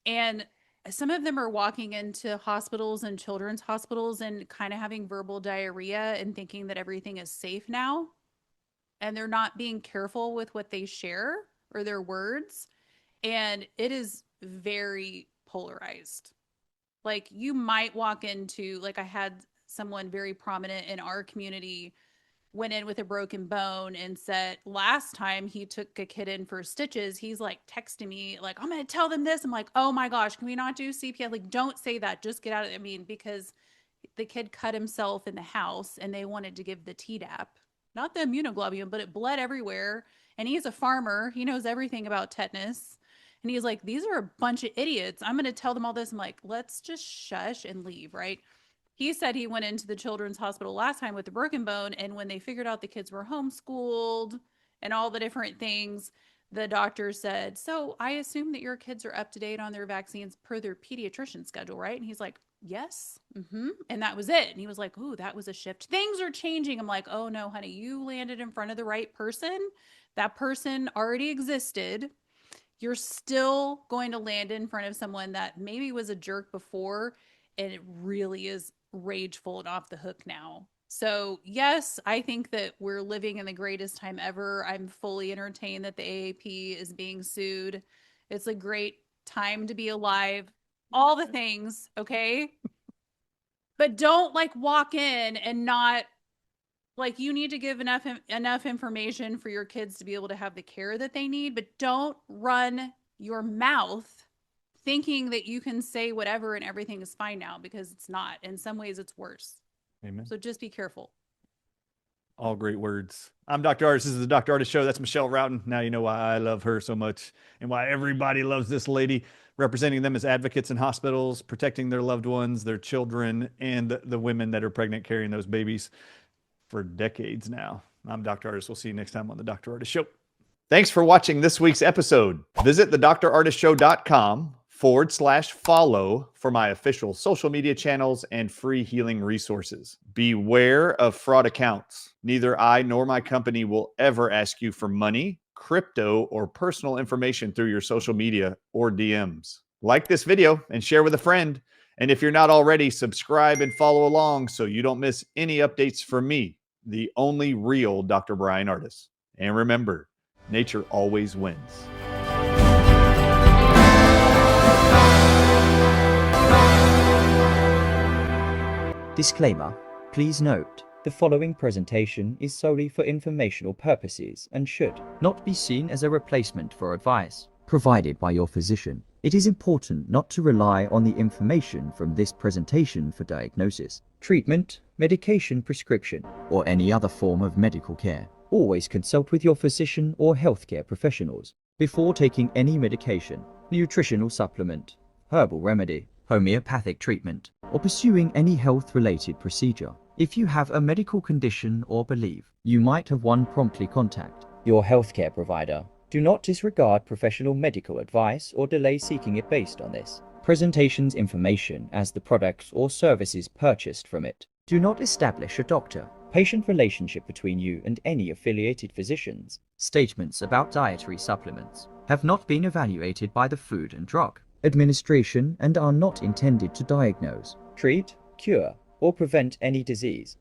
And some of them are walking into hospitals and children's hospitals and kind of having verbal diarrhea and thinking that everything is safe now. And they're not being careful with what they share or their words. And it is very polarized. Like you might walk into, like I had someone very prominent in our community went in with a broken bone and said last time he took a kid in for stitches, he's like texting me like, I'm going to tell them this. I'm like, oh my gosh, can we not do CPS? Like, don't say that. Just get out of it. I mean, because the kid cut himself in the house and they wanted to give the Tdap, not the immunoglobulin, but it bled everywhere. And he's a farmer. He knows everything about tetanus. And he's like, these are a bunch of idiots. I'm going to tell them all this. I'm like, let's just shush and leave, right? He said he went into the children's hospital last time with the broken bone. And when they figured out the kids were homeschooled and all the different things. The doctor said, so I assume that your kids are up to date on their vaccines per their pediatrician schedule, right? And he's like, yes. And that was it. And he was like, ooh, that was a shift. Things are changing. I'm like, oh no, honey, you landed in front of the right person. That person already existed. You're still going to land in front of someone that maybe was a jerk before, and it really is rageful and off the hook now. So, yes, I think that we're living in the greatest time ever. I'm fully entertained that the AAP is being sued. It's a great time to be alive. All the things, okay? But don't like walk in and not like you need to give enough information for your kids to be able to have the care that they need, but don't run your mouth thinking that you can say whatever and everything is fine now, because it's not. In some ways it's worse. Amen. So just be careful. All great words. I'm Dr. Ardis. This is the Dr. Ardis Show. That's Michelle Rowton. Now you know why I love her so much and why everybody loves this lady, representing them as advocates in hospitals, protecting their loved ones, their children, and the women that are pregnant carrying those babies for decades now. I'm Dr. Ardis. We'll see you next time on the Dr. Ardis Show. Thanks for watching this week's episode. Visit thedrardisshow.com/follow for my official social media channels and free healing resources. Beware of fraud accounts. Neither I nor my company will ever ask you for money, crypto, or personal information through your social media or DMs. Like this video and share with a friend. And if you're not already, subscribe and follow along so you don't miss any updates from me, the only real Dr. Brian Ardis. And remember, nature always wins. Disclaimer. Please note, the following presentation is solely for informational purposes and should not be seen as a replacement for advice provided by your physician. It is important not to rely on the information from this presentation for diagnosis, treatment, medication prescription, or any other form of medical care. Always consult with your physician or healthcare professionals before taking any medication, nutritional supplement, herbal remedy, homeopathic treatment, or pursuing any health-related procedure. If you have a medical condition or believe you might have one, promptly contact your healthcare provider. Do not disregard professional medical advice or delay seeking it based on this presentation's information as the products or services purchased from it do not establish a doctor-patient relationship between you and any affiliated physicians. Statements about dietary supplements have not been evaluated by the Food and Drug Administration and are not intended to diagnose, treat, cure, or prevent any disease.